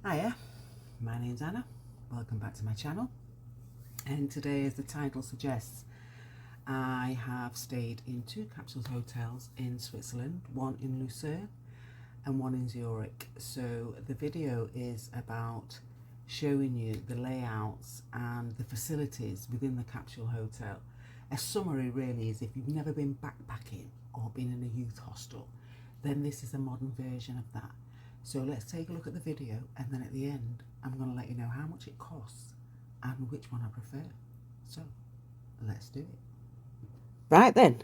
Hiya, my name's Anna. Welcome back to my channel. And today, as the title suggests, I have stayed in two capsules hotels in Switzerland, one in Lucerne and one in Zurich. So the video is about showing you the layouts and the facilities within the capsule hotel. A summary really is if you've never been backpacking or been in a youth hostel, then this is a modern version of that. So let's take a look at the video, and then at the end I'm going to let you know how much it costs and which one I prefer. So let's do it. Right then.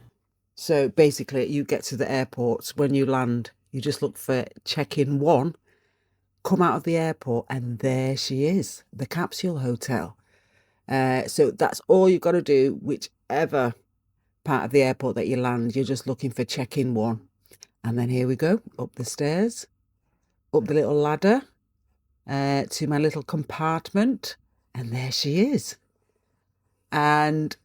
So basically you get to the airport. When you land, you just look for check-in 1, come out of the airport, and there she is, the Capsule Hotel. So that's all you've got to do, whichever part of the airport that you land. You're just looking for check-in 1. And then here we go, up the stairs, up the little ladder to my little compartment, and there she is. And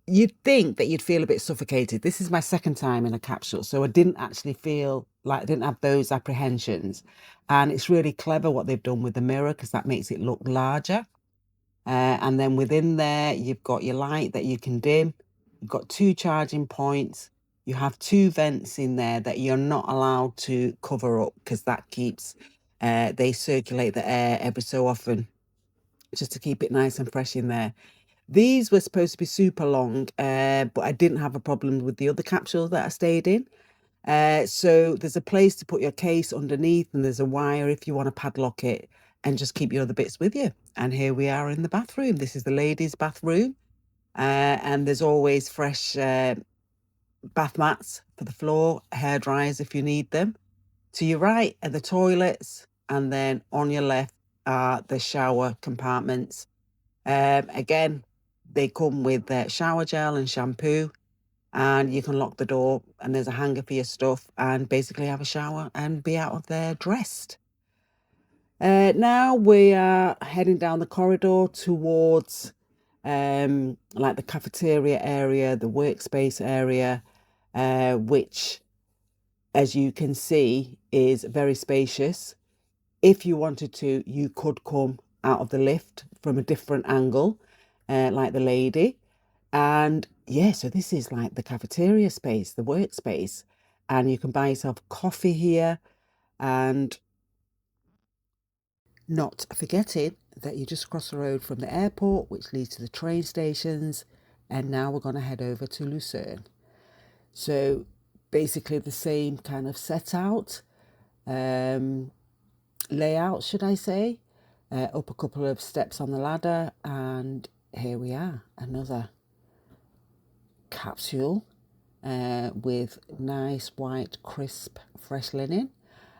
you'd think that you'd feel a bit suffocated. This is my second time in a capsule, so I didn't actually feel like I didn't have those apprehensions. And it's really clever what they've done with the mirror, because that makes it look larger. And then within there, you've got your light that you can dim. You've got 2 charging points. You have 2 vents in there that you're not allowed to cover up, because that keeps, they circulate the air every so often just to keep it nice and fresh in there. These were supposed to be super long, but I didn't have a problem with the other capsules that I stayed in. So there's a place to put your case underneath, and there's a wire if you want to padlock it and just keep your other bits with you. And here we are in the bathroom. This is the ladies' bathroom. And there's always fresh bath mats for the floor, hair dryers if you need them. To your right are the toilets, and then on your left are the shower compartments. Again, they come with shower gel and shampoo, and you can lock the door, and there's a hanger for your stuff, and basically have a shower and be out of there dressed. Now we are heading down the corridor towards like the cafeteria area, the workspace area, which, as you can see, is very spacious. If you wanted to, you could come out of the lift from a different angle, like the lady. And yeah, so this is like the cafeteria space, the workspace, and you can buy yourself coffee here. And not forgetting that you just cross the road from the airport, which leads to the train stations. And now we're going to head over to Lucerne. So basically the same kind of set out, layout, should I say. Up a couple of steps on the ladder, and here we are, another capsule with nice white crisp fresh linen,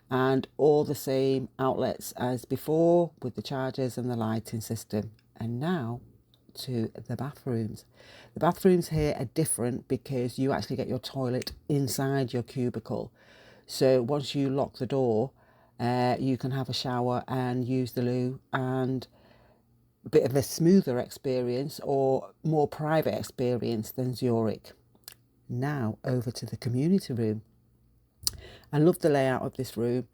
and all the same outlets as before with the chargers and the lighting system. And now to the bathrooms. The bathrooms here are different because you actually get your toilet inside your cubicle. So once you lock the door, you can have a shower and use the loo, and a bit of a smoother experience or more private experience than Zurich. Now over to the community room. I love the layout of this room.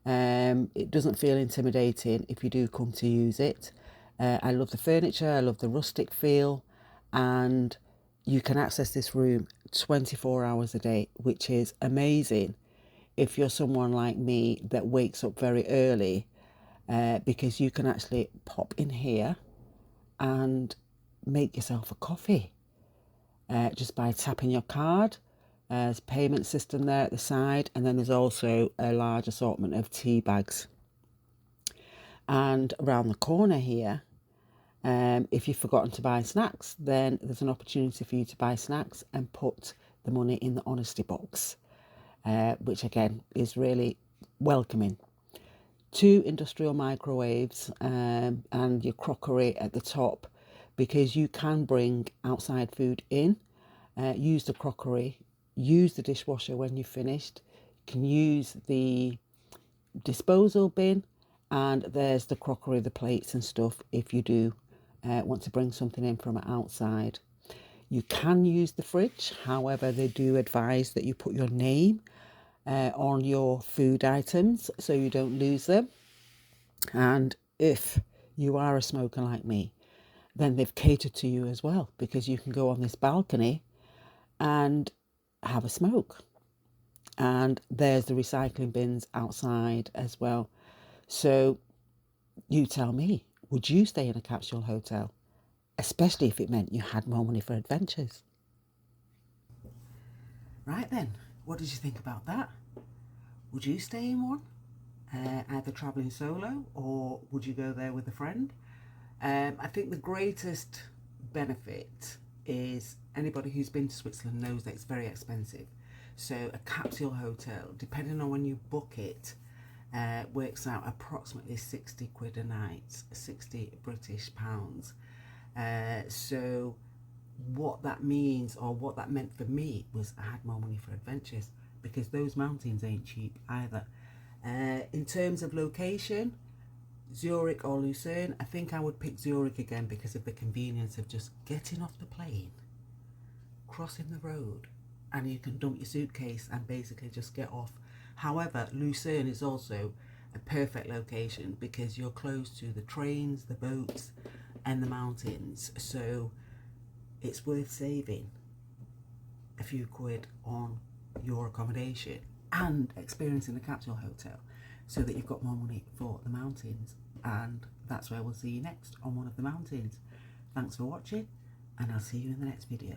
It doesn't feel intimidating if you do come to use it. I love the furniture, I love the rustic feel, and you can access this room 24 hours a day, which is amazing if you're someone like me that wakes up very early, because you can actually pop in here and make yourself a coffee just by tapping your card. There's a payment system there at the side, and then there's also a large assortment of tea bags. And around the corner here, if you've forgotten to buy snacks, then there's an opportunity for you to buy snacks and put the money in the honesty box, which again is really welcoming. 2 industrial microwaves, and your crockery at the top, because you can bring outside food in, use the crockery, use the dishwasher when you've finished. You can use the disposal bin, and there's the crockery, the plates and stuff if you do want to bring something in from outside. You can use the fridge, however they do advise that you put your name on your food items so you don't lose them. And if you are a smoker like me, then they've catered to you as well, because you can go on this balcony and have a smoke. And there's the recycling bins outside as well. So you tell me, would you stay in a capsule hotel? Especially if it meant you had more money for adventures. Right then, what did you think about that? Would you stay in one? Either travelling solo, or would you go there with a friend? I think the greatest benefit is anybody who's been to Switzerland knows that it's very expensive. So a capsule hotel, depending on when you book it, works out approximately 60 quid a night, 60 British pounds. So what that means, or what that meant for me, was I had more money for adventures, because those mountains ain't cheap either. In terms of location, Zurich or Lucerne, I think I would pick Zurich again because of the convenience of just getting off the plane, crossing the road, and you can dump your suitcase and basically just get off. However, Lucerne is also a perfect location because you're close to the trains, the boats, and the mountains. So it's worth saving a few quid on your accommodation and experiencing the capsule hotel, so that you've got more money for the mountains. And that's where we'll see you next, on one of the mountains. Thanks for watching, and I'll see you in the next video.